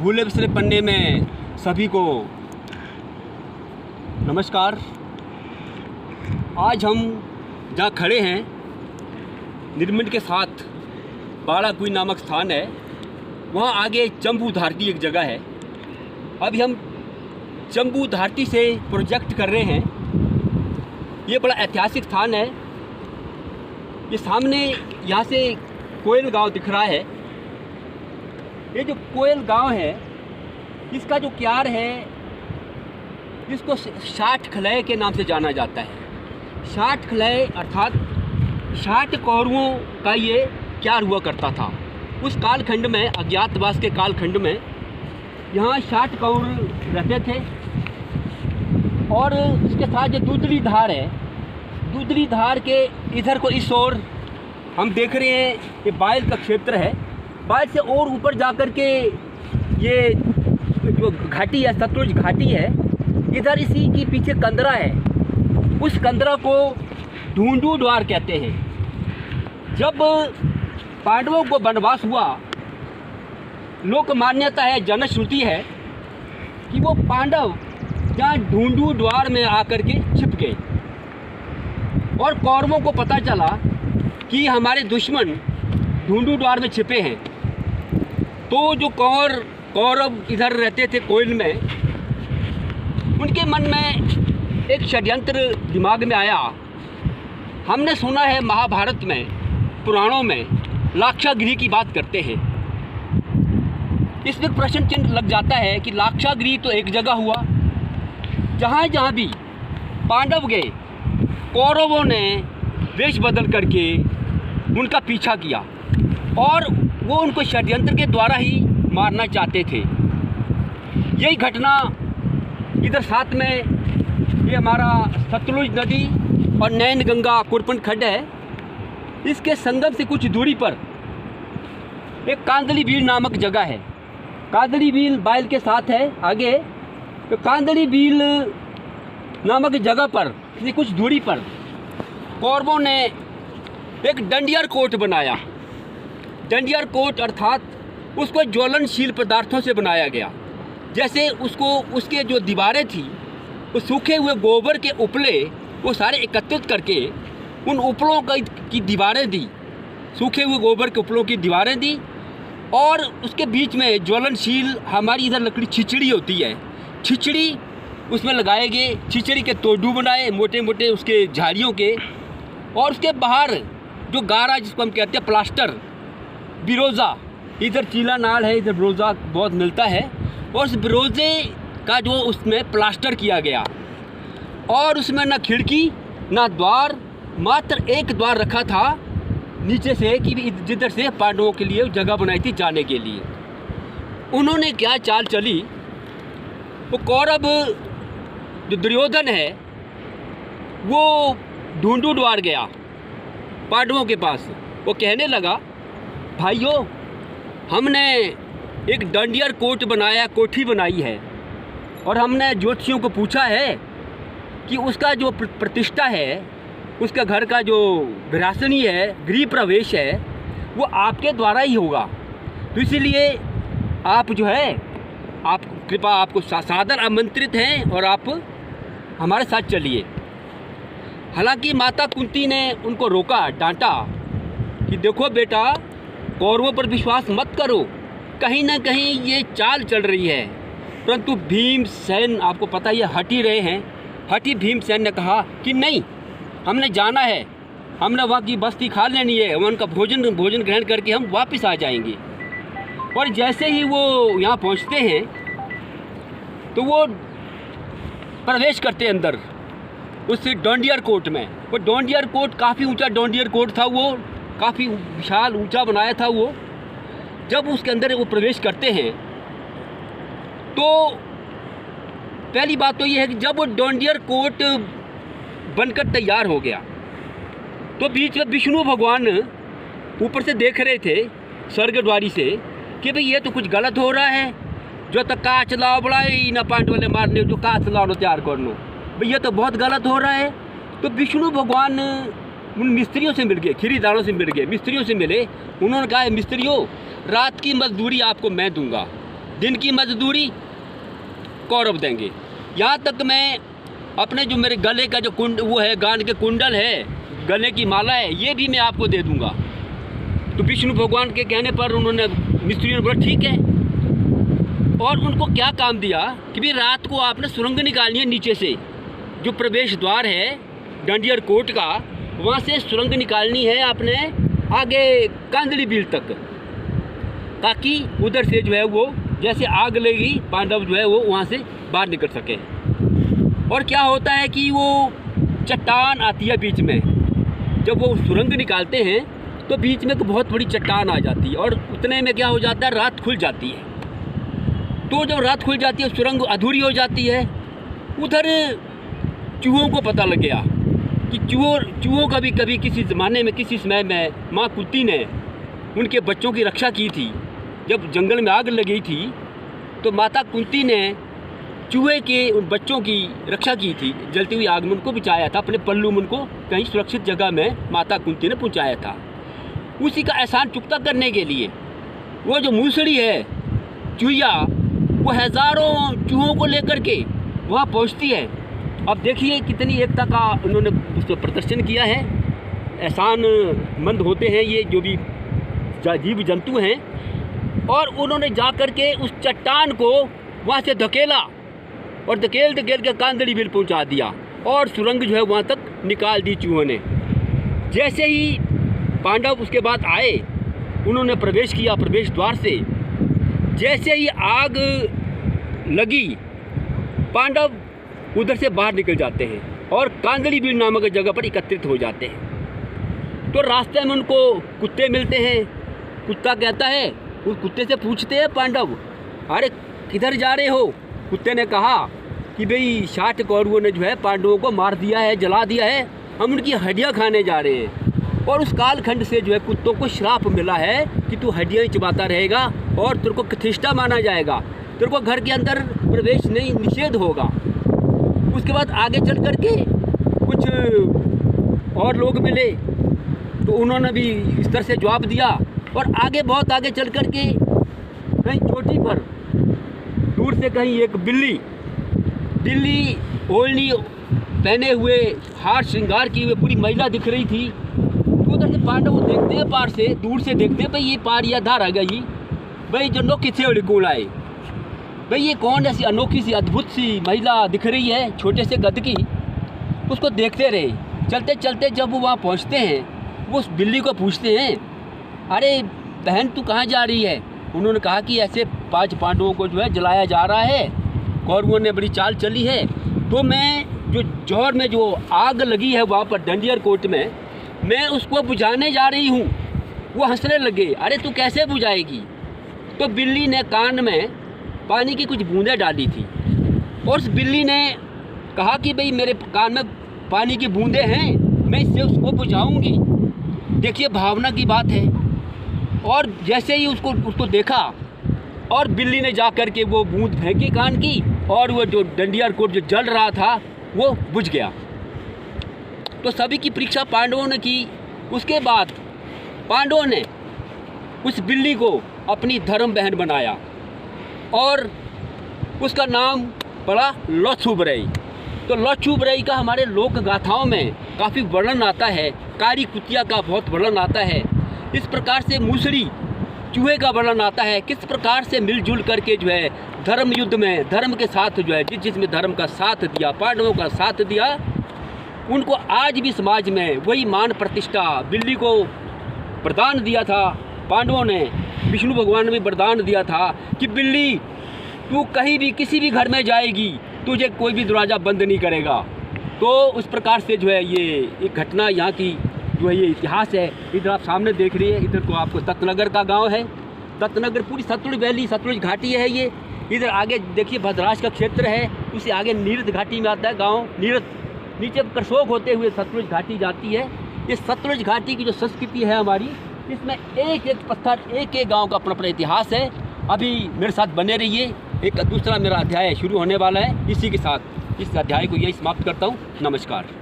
भूले बिसरे पन्ने में सभी को नमस्कार। आज हम जहाँ खड़े हैं निर्मित के साथ बाड़ा कुई नामक स्थान है, वहाँ आगे चंबू धारती एक जगह है। अभी हम चंबू धारती से प्रोजेक्ट कर रहे हैं। ये बड़ा ऐतिहासिक स्थान है। ये सामने यहाँ से कोयल गांव दिख रहा है। ये जो कोयल गांव है, इसका जो क्यार है, इसको 60 खलय के नाम से जाना जाता है। 60 खलय अर्थात 60 कौरवों का ये क्यार हुआ करता था। उस कालखंड में, अज्ञातवास के कालखंड में, यहाँ 60 कौरव रहते थे। और इसके साथ जो दूधली धार है, दूधली धार के इधर को इस ओर हम देख रहे हैं, ये बायल का क्षेत्र है। बायल से और ऊपर जाकर के ये जो घाटी है, सतलुज घाटी है, इधर इसी के पीछे कंदरा है। उस कंदरा को ढूंढू द्वार कहते हैं। जब पांडवों को वनवास हुआ, लोक मान्यता है, जनश्रुति है कि वो पांडव यहाँ ढूंढू द्वार में आकर के छिप गए और कौरवों को पता चला कि हमारे दुश्मन ढूंढू द्वार में छिपे हैं। तो जो कौरव इधर रहते थे कोयल में, उनके मन में एक षड्यंत्र दिमाग में आया। हमने सुना है महाभारत में, पुराणों में लाक्षागृह की बात करते हैं। इसमें प्रश्न चिन्ह लग जाता है कि लाक्षागृह तो एक जगह हुआ, जहाँ जहाँ भी पांडव गए, कौरवों ने वेश बदल करके उनका पीछा किया और वो उनको षड्यंत्र के द्वारा ही मारना चाहते थे। यही घटना इधर साथ में ये हमारा सतलुज नदी और नैन गंगा कुरपन खड्ड है। इसके संगम से कुछ दूरी पर एक कांदली बील नामक जगह है। कांदली बील बायल के साथ है आगे। तो कांदली बील नामक जगह पर से कुछ दूरी पर कौरवों ने एक डंडियर कोट बनाया। डंडियर कोट अर्थात उसको ज्वलनशील पदार्थों से बनाया गया। जैसे उसके जो दीवारें थी, वो सूखे हुए गोबर के उपले वो सारे एकत्रित करके उन उपलों की दीवारें दी, सूखे हुए गोबर के उपलों की दीवारें दी। और उसके बीच में ज्वलनशील, हमारी इधर लकड़ी छिचड़ी होती है, छिचड़ी उसमें लगाए गए। छिचड़ी के तोड़ू बनाए मोटे मोटे उसके झाड़ियों के। और उसके बाहर जो गारा, जिसको हम कहते हैं प्लास्टर, बिरोज़ा, इधर चीला नाल है, इधर बिरोज़ा बहुत मिलता है। और उस बिरोज़े का जो उसमें प्लास्टर किया गया, और उसमें ना खिड़की ना द्वार, मात्र एक द्वार रखा था नीचे से, कि जिधर से पांडवों के लिए जगह बनाई थी जाने के लिए। उन्होंने क्या चाल चली, वो कौरव जो दुर्योधन है, वो ढूंढू द्वार गया पांडवों के पास। वो कहने लगा, भाइयों, हमने एक डंडियर कोट बनाया, कोठी बनाई है, और हमने ज्योतिषियों को पूछा है कि उसका जो प्रतिष्ठा है, उसका घर का जो विरासनी है, गृह प्रवेश है, वो आपके द्वारा ही होगा। तो इसीलिए आप जो है, आप कृपा, आपको सादर आमंत्रित हैं और आप हमारे साथ चलिए। हालांकि माता कुंती ने उनको रोका, डांटा कि देखो बेटा, कौरवों पर विश्वास मत करो, कहीं ना कहीं ये चाल चल रही है। परंतु भीमसेन, आपको पता ही है, हट ही रहे हैं। हटी भीमसेन ने कहा कि नहीं, हमने जाना है, हमने वहाँ की बस्ती खा लेनी है, उनका भोजन ग्रहण करके हम वापस आ जाएंगे। और जैसे ही वो यहाँ पहुँचते हैं तो वो प्रवेश करते अंदर उस डोंडियर कोट में। वो डोंडियर कोट काफ़ी ऊंचा डोंडियर कोट था, वो काफ़ी विशाल ऊंचा बनाया था वो। जब उसके अंदर वो प्रवेश करते हैं तो पहली बात तो ये है कि जब वो डोंडियर कोट बनकर तैयार हो गया, तो बीच में विष्णु भगवान ऊपर से देख रहे थे स्वर्गद्वारी से कि भाई ये तो कुछ गलत हो रहा है। जो तो काच लाओ बड़ाई ना पांडव वाले मारने, जो काच लाओ तैयार कर लो, भाई ये तो बहुत गलत हो रहा है। तो विष्णु भगवान उन मिस्त्रियों से मिल गए, खरीदारों से मिस्त्रियों से मिले। उन्होंने कहा, मिस्त्रियों, रात की मजदूरी आपको मैं दूंगा, दिन की मजदूरी कौरव देंगे। यहाँ तक मैं अपने जो मेरे गले का जो वो है, गान के कुंडल है, गले की माला है, ये भी मैं आपको दे दूँगा। तो विष्णु भगवान के कहने पर उन्होंने, मिस्त्री ने बोला ठीक है। और उनको क्या काम दिया कि भाई रात को आपने सुरंग निकालनी है नीचे से, जो प्रवेश द्वार है डंडियर कोट का, वहाँ से सुरंग निकालनी है आपने आगे कांदड़ी बिल तक, ताकि उधर से जो है वो जैसे आग लगी पांडव जो है वो वहाँ से बाहर निकल सके। और क्या होता है कि वो चट्टान आती है बीच में, जब वो सुरंग निकालते हैं तो बीच में एक बहुत बड़ी चट्टान आ जाती है, और उतने में क्या हो जाता है, रात खुल जाती है। तो जब रात खुल जाती है सुरंग अधूरी हो जाती है। उधर चूहों को पता लग गया कि चूहों का भी कभी किसी ज़माने में, किसी समय में माँ कुंती ने उनके बच्चों की रक्षा की थी। जब जंगल में आग लगी थी तो माता कुंती ने चूहे के उन बच्चों की रक्षा की थी, जलती हुई आग में उनको बचाया था, अपने पल्लू में उनको कहीं सुरक्षित जगह में माता कुंती ने पहुँचाया था। उसी का एहसान चुकता करने के लिए वो जो मूसड़ी है चूहिया, वो हज़ारों चूहों को लेकर के वहाँ पहुँचती है। अब देखिए कितनी एकता का उन्होंने उस पर प्रदर्शन किया है। एहसान मंद होते हैं ये जो भी जीव जंतु हैं। और उन्होंने जा कर के उस चट्टान को वहाँ से धकेला, और धकेल के कांदड़ी बिल पहुँचा दिया, और सुरंग जो है वहाँ तक निकाल दी चूहों ने। जैसे ही पांडव उसके बाद आए, उन्होंने प्रवेश किया प्रवेश द्वार से। जैसे ही आग लगी, पांडव उधर से बाहर निकल जाते हैं और कांदड़ी बिल नामक जगह पर एकत्रित हो जाते हैं। तो रास्ते में उनको कुत्ते मिलते हैं। कुत्ता कहता है, उस कुत्ते से पूछते हैं पांडव, अरे किधर जा रहे हो? कुत्ते ने कहा कि भाई 60 कौरवों ने जो है पांडवों को मार दिया है, जला दिया है, हम उनकी हड्डियाँ खाने जा रहे हैं। और उस कालखंड से जो है कुत्तों को श्राप मिला है कि तू हड्डियाँ ही चबाता रहेगा और तेरे को प्रतिष्ठा माना जाएगा, तेरे को घर के अंदर प्रवेश नहीं, निषेध होगा। उसके बाद आगे चल कर के कुछ और लोग मिले, तो उन्होंने भी इस तरह से जवाब दिया। और आगे बहुत आगे चल कर के कहीं चोटी पर दूर से कहीं एक बिल्ली ओढ़नी पहने हुए, हार श्रृंगार की हुए पूरी महिला दिख रही थी। तो उधर से पांडव देखते हैं, पार से दूर से देखते हैं, भाई ये पार या धार आ गई, भाई जो नोकी थे उड़गुल आए, भाई ये कौन ऐसी अनोखी सी अद्भुत सी महिला दिख रही है छोटे से कद की। उसको देखते रहे। चलते चलते जब वो वहाँ पहुँचते हैं, वो उस बिल्ली को पूछते हैं, अरे बहन तू कहाँ जा रही है? उन्होंने कहा कि ऐसे 5 पांडवों को जो है जलाया जा रहा है, कौरवों ने बड़ी चाल चली है, तो मैं जो जौहर में जो आग लगी है वहाँ पर डंडियर कोट में, मैं उसको बुझाने जा रही हूँ। वो हंसने लगे, अरे तू कैसे बुझाएगी? तो बिल्ली ने कान में पानी की कुछ बूंदें डाली थी, और उस बिल्ली ने कहा कि भाई मेरे कान में पानी की बूंदें हैं, मैं इससे उसको बुझाऊंगी। देखिए भावना की बात है। और जैसे ही उसको देखा, और बिल्ली ने जा कर के वो बूंद फेंकी कान की, और वो जो डंडियर कोट जो जल रहा था वो बुझ गया। तो सभी की परीक्षा पांडवों ने की। उसके बाद पांडवों ने उस बिल्ली को अपनी धर्म बहन बनाया, और उसका नाम पड़ा लोछुबरई। तो लोछुबरई का हमारे लोक गाथाओं में काफ़ी वर्णन आता है, कारी कुतिया का बहुत वर्णन आता है। इस प्रकार से मूसड़ी चूहे का वर्णन आता है, किस प्रकार से मिलजुल करके जो है धर्म युद्ध में धर्म के साथ जो है जिसमें धर्म का साथ दिया, पांडवों का साथ दिया, उनको आज भी समाज में वही मान प्रतिष्ठा। बिल्ली को वरदान दिया था पांडवों ने, विष्णु भगवान ने भी वरदान दिया था कि बिल्ली तू कहीं भी किसी भी घर में जाएगी, तुझे कोई भी दरवाज़ा बंद नहीं करेगा। तो उस प्रकार से जो है ये एक घटना यहाँ की जो है ये इतिहास है। इधर आप सामने देख रही है, इधर को आपको दत्तनगर का गांव है। दत्तनगर पूरी सतलुज वैली, सतलुज घाटी है ये। इधर आगे देखिए भद्राश का क्षेत्र है, उससे आगे नीरद घाटी में आता है गांव नीरद। नीचे करसोग होते हुए सतलुज घाटी जाती है। ये सतलुज घाटी की जो संस्कृति है हमारी, इसमें एक एक पत्थर, एक एक गाँव का अपना अपना इतिहास है। अभी मेरे साथ बने रहिए, एक दूसरा मेरा अध्याय शुरू होने वाला है। इसी के साथ इस अध्याय को यही समाप्त करता हूँ। नमस्कार।